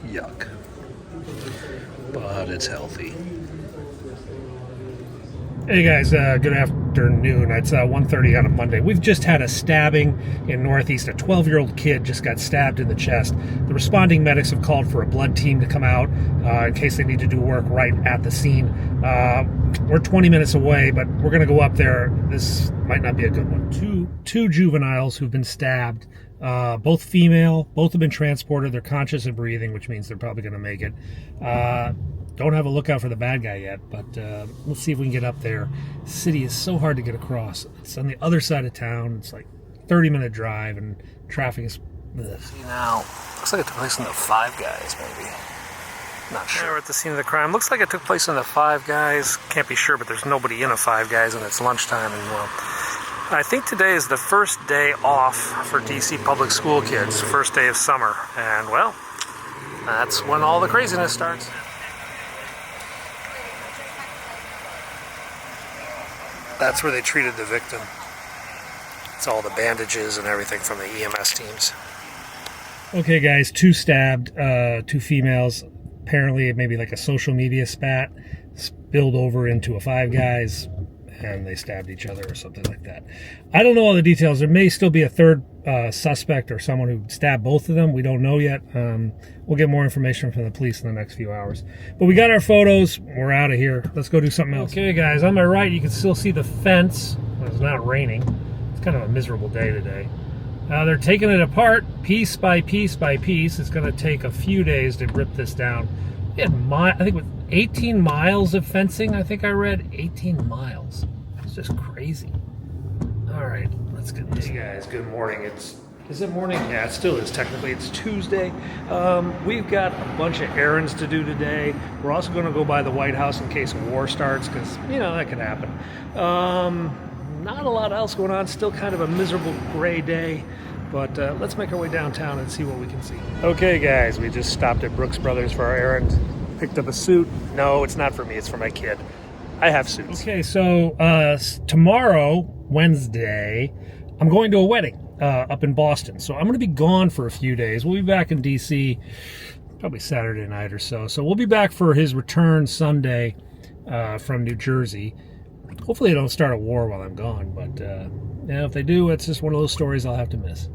Yuck. But it's healthy. Hey guys, good afternoon. It's 1:30 on a Monday. We've just had a stabbing in Northeast. A 12-year-old kid just got stabbed in the chest. The responding medics have called for a blood team to come out in case they need to do work right at the scene. We're 20 minutes away, but we're going to go up there. This might not be a good one. Two juveniles who've been stabbed, both female, both have been transported. They're conscious and breathing, which means they're probably going to make it. Don't have a lookout for the bad guy yet, but let's see if we can get up there. The city is so hard to get across. It's on the other side of town. It's like a 30-minute drive, and traffic is... Ugh. See now, looks like it took place in the Five Guys, maybe. Not sure. Yeah, we're at the scene of the crime. Looks like it took place in the Five Guys. Can't be sure, but there's nobody in a Five Guys, and it's lunchtime anymore. I think today is the first day off for DC public school kids, first day of summer, and well, that's when all the craziness starts. That's where they treated the victim. It's all the bandages and everything from the EMS teams. Okay guys, two stabbed, two females. Apparently maybe like a social media spat spilled over into a Five Guys and they stabbed each other or something like that. I don't know all the details. There may still be a third suspect or someone who stabbed both of them. We don't know yet. We'll get more information from the police in the next few hours. But we got our photos. We're out of here. Let's go do something else. Okay, guys, on my right, you can still see the fence. It's not raining. It's kind of a miserable day today. They're taking it apart piece by piece by piece. It's going to take a few days to rip this down. We had, I think, with 18 miles of fencing, I think I read. 18 miles. It's just crazy. All right, let's get this. Hey guys, good morning. Is it morning? Yeah, it still is technically. It's Tuesday. We've got a bunch of errands to do today. We're also going to go by the White House in case war starts, because, you know, that could happen. Not a lot else going on. Still kind of a miserable gray day. But let's make our way downtown and see what we can see. Okay, guys, we just stopped at Brooks Brothers for our errand. Picked up a suit. No, it's not for me. It's for my kid. I have suits. Okay, so tomorrow, Wednesday, I'm going to a wedding up in Boston. So I'm going to be gone for a few days. We'll be back in D.C. probably Saturday night or so. So we'll be back for his return Sunday from New Jersey. Hopefully they don't start a war while I'm gone. But yeah, if they do, it's just one of those stories I'll have to miss.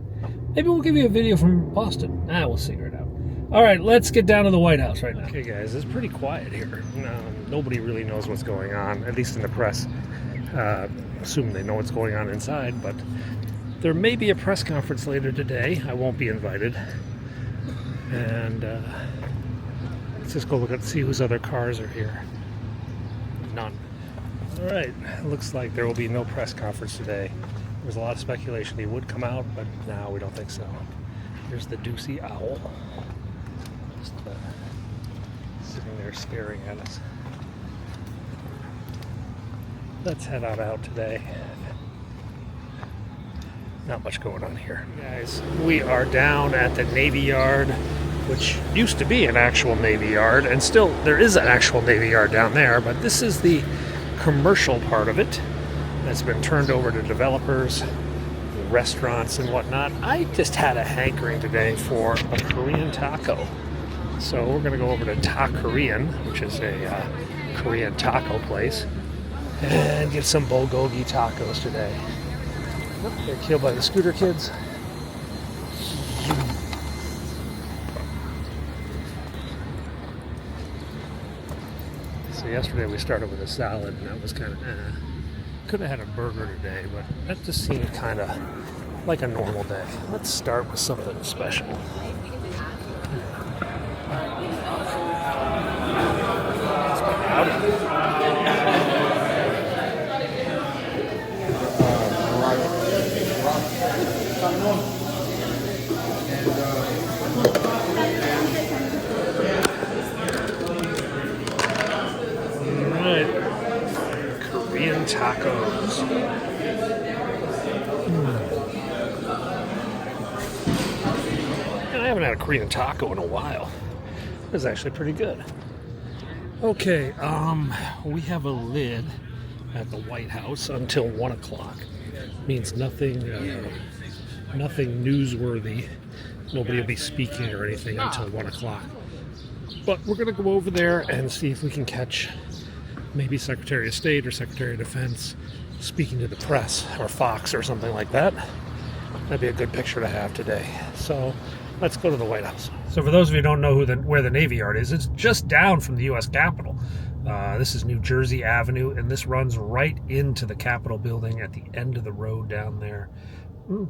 Maybe we'll give you a video from Boston. We'll figure it out. All right, let's get down to the White House right now. Okay, guys, it's pretty quiet here. Nobody really knows what's going on, at least in the press. Assuming they know what's going on inside, but there may be a press conference later today. I won't be invited. And let's just go look and see whose other cars are here. None. All right, looks like there will be no press conference today. There was a lot of speculation he would come out, but no, we don't think so. Here's the Deucey Owl. Just sitting there staring at us. Let's head on out today. Not much going on here. Guys, we are down at the Navy Yard, which used to be an actual Navy Yard, and still there is an actual Navy Yard down there, but this is the commercial part of it that's been turned over to developers, restaurants and whatnot. I just had a hankering today for a Korean taco. So we're going to go over to Ta Korean, which is a Korean taco place, and get some bulgogi tacos today. Oh, they're killed by the scooter kids. So yesterday we started with a salad, and that was kind of could have had a burger today, but that just seemed kind of like a normal day. Let's start with something special. Korean tacos. I haven't had a Korean taco in a while. It was actually pretty good. Okay, we have a lid at the White House until 1 o'clock. Means nothing, nothing newsworthy Nobody will be speaking or anything until 1 o'clock. But we're going to go over there and see if we can catch maybe Secretary of State or Secretary of Defense speaking to the press, or Fox or something like that. That'd be a good picture to have today. So let's go to the White House. So for those of you who don't know where the Navy Yard is, it's just down from the U.S. Capitol. This is New Jersey Avenue, and this runs right into the Capitol building at the end of the road down there,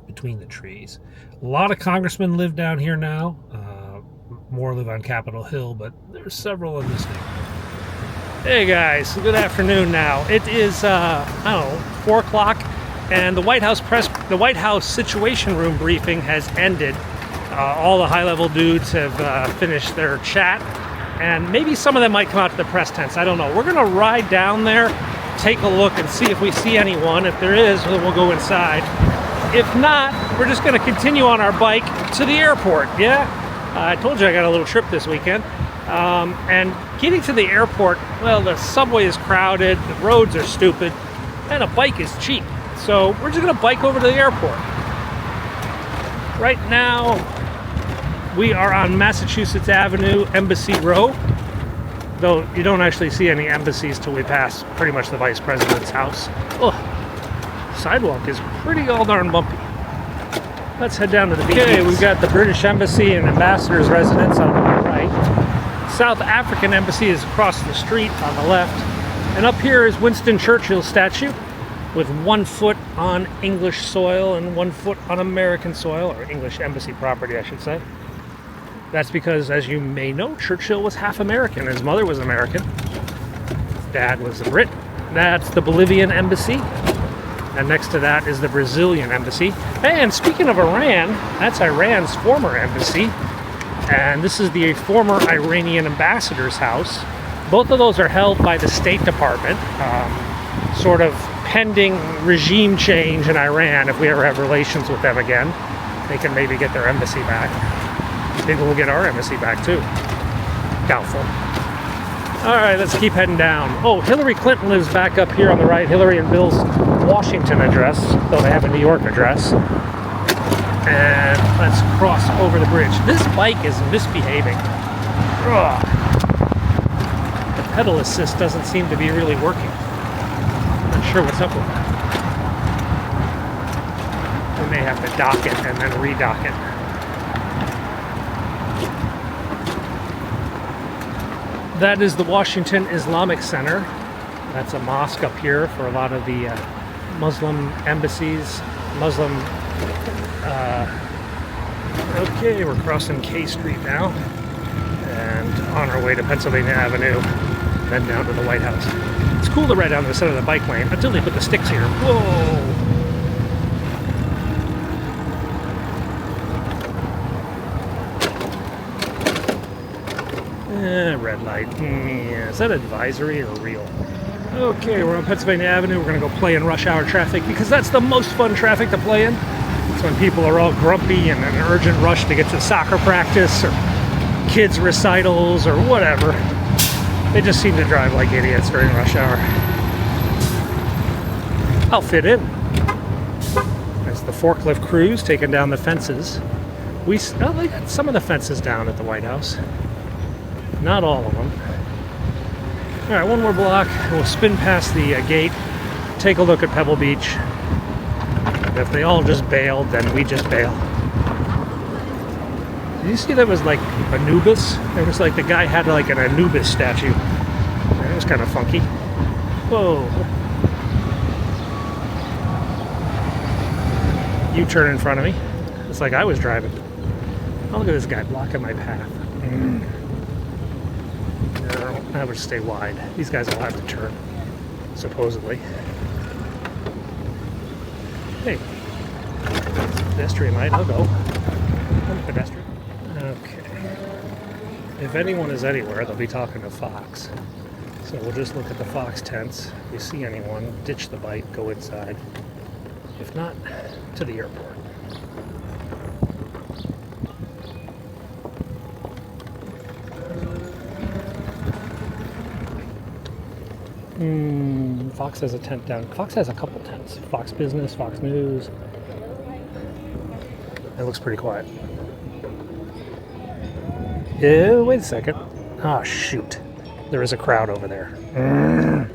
between the trees. A lot of congressmen live down here now. More live on Capitol Hill, but there's several in this neighborhood. Hey guys, good afternoon now. It is, 4 o'clock, and the White House Situation Room briefing has ended. All the high-level dudes have finished their chat, and maybe some of them might come out to the press tents. I don't know. We're gonna ride down there, take a look, and see if we see anyone. If there is, then we'll go inside. If not, we're just gonna continue on our bike to the airport, yeah? I told you I got a little trip this weekend. And getting to the airport, well, the subway is crowded, the roads are stupid, and a bike is cheap. So we're just gonna bike over to the airport. Right now, we are on Massachusetts Avenue, Embassy Row. Though you don't actually see any embassies till we pass pretty much the Vice President's house. Ugh, sidewalk is pretty all darn bumpy. Let's head down to the beach. Okay, we've got the British Embassy and Ambassador's residence on my right. South African Embassy is across the street on the left. And up here is Winston Churchill's statue, with 1 foot on English soil and 1 foot on American soil, or English embassy property, I should say. That's because, as you may know, Churchill was half American. His mother was American. His dad was a Brit. That's the Bolivian embassy. And next to that is the Brazilian embassy. And speaking of Iran, that's Iran's former embassy. And this is the former Iranian ambassador's house. Both of those are held by the State Department, sort of pending regime change in Iran. If we ever have relations with them again, they can maybe get their embassy back. Maybe we'll get our embassy back too. Doubtful. All right, let's keep heading down. Oh, Hillary Clinton lives back up here on the right. Hillary and Bill's Washington address, though they have a New York address. And let's cross over the bridge. This bike is misbehaving. Ugh. The pedal assist doesn't seem to be really working. Not sure what's up with that. We may have to dock it and then redock it. That is the Washington Islamic Center. That's a mosque up here for a lot of the Muslim embassies, okay, we're crossing K Street now and on our way to Pennsylvania Avenue, then down to the White House. It's cool to ride down the center of the bike lane until they put the sticks here. Whoa! Red light. Yeah, is that advisory or real? Okay, we're on Pennsylvania Avenue. We're going to go play in rush hour traffic because that's the most fun traffic to play in. It's when people are all grumpy and in an urgent rush to get to soccer practice or kids' recitals or whatever. They just seem to drive like idiots during rush hour. I'll fit in. There's the forklift crews taking down the fences. They got some of the fences down at the White House. Not all of them. All right, one more block. We'll spin past the gate, take a look at Pebble Beach. And if they all just bailed, then we just bail. Did you see that was like Anubis? It was like the guy had like an Anubis statue. It was kind of funky. Whoa. U-turn in front of me. It's like I was driving. Oh, look at this guy blocking my path. No, I would stay wide. These guys will have to turn, supposedly. Hey, pedestrian light, I'll go. I'm a pedestrian. Okay. If anyone is anywhere, they'll be talking to Fox. So we'll just look at the Fox tents. If we see anyone, ditch the bike, go inside. If not, to the airport. Fox has a tent down. Fox has a couple tents. Fox Business, Fox News. It looks pretty quiet. Wait a second. Oh, shoot. There is a crowd over there.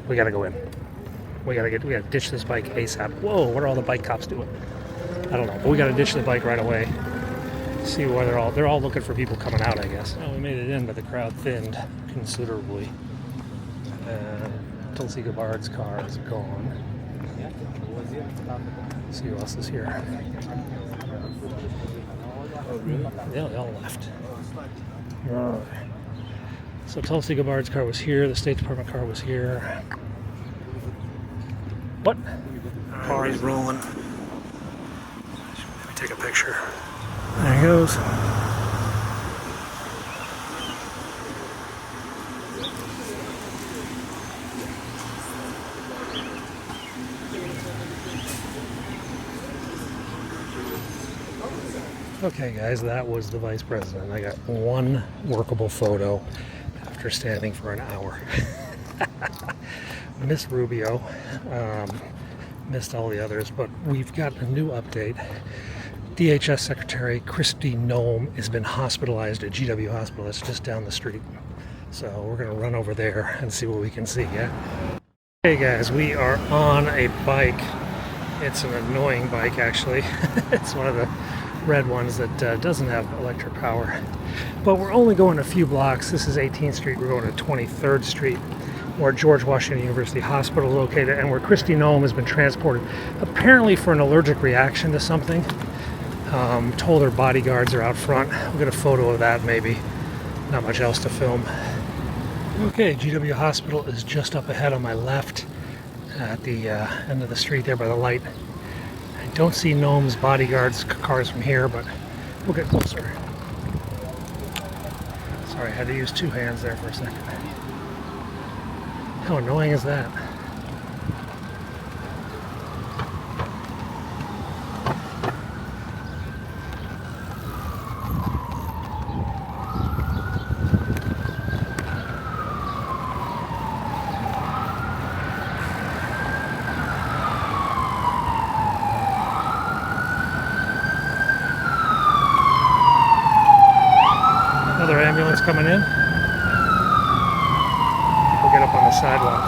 We gotta go in. We gotta ditch this bike ASAP. Whoa, what are all the bike cops doing? I don't know, but we gotta ditch the bike right away. See where they're all looking for people coming out, I guess. Well, we made it in, but the crowd thinned considerably. Tulsi Gabbard's car is gone. Let's see who else is here. They all left. So Tulsi Gabbard's car was here. The State Department car was here. What? Car is rolling. Let me take a picture. There he goes. Okay guys, that was the Vice President. I got one workable photo after standing for an hour. Miss Rubio, missed all the others, but we've got a new update. DHS Secretary Kristi Noem has been hospitalized at GW Hospital. It's just down the street. So we're gonna run over there and see what we can see, yeah? Hey guys, we are on a bike. It's an annoying bike actually. It's one of the red ones that doesn't have electric power. But we're only going a few blocks. This is 18th Street. We're going to 23rd Street, where George Washington University Hospital is located and where Kristi Noem has been transported, apparently for an allergic reaction to something. Told her bodyguards are out front. We'll get a photo of that maybe. Not much else to film. Okay, GW Hospital is just up ahead on my left at the end of the street there by the light. I don't see Noem's bodyguards' cars from here, but we'll get closer. Sorry, I had to use two hands there for a second. How annoying is that? Another ambulance coming in. We'll get up on the sidewalk.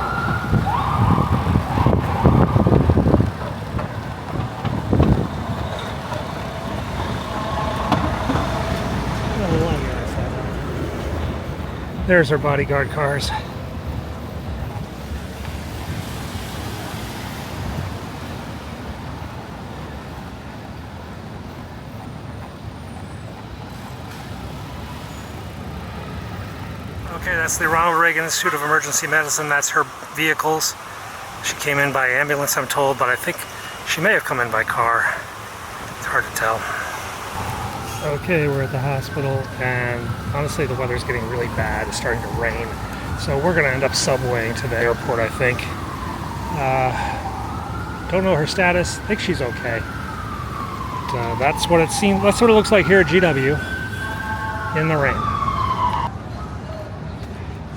There's our bodyguard cars. Okay, that's the Ronald Reagan Institute of Emergency Medicine. That's her vehicles. She came in by ambulance, I'm told, but I think she may have come in by car. It's hard to tell. Okay, we're at the hospital, and honestly the weather's getting really bad. It's starting to rain, so we're going to end up subwaying to the airport, I think. Don't know her status. I think she's okay. But, that's what it seems. That's what it looks like here at GW in the rain.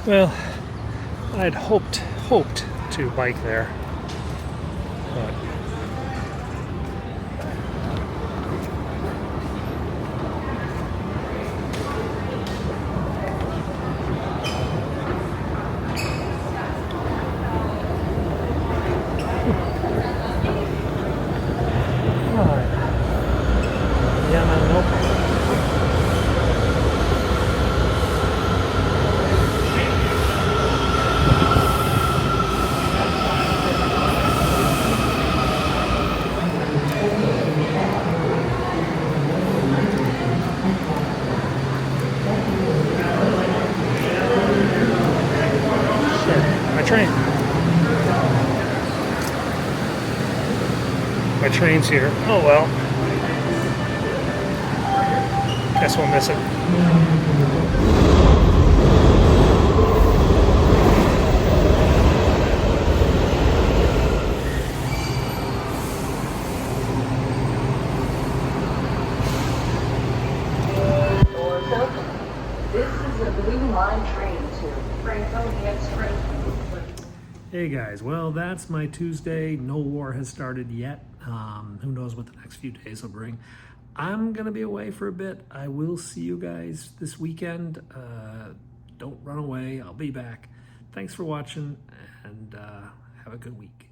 Well, I'd hoped to bike there, but my train's here. Oh well. Guess we'll miss it. This is a Blue Line train to Franconia Street. Hey guys, well that's my Tuesday. No war has started yet. Who knows what the next few days will bring. I'm going to be away for a bit. I will see you guys this weekend. Don't run away. I'll be back. Thanks for watching, and have a good week.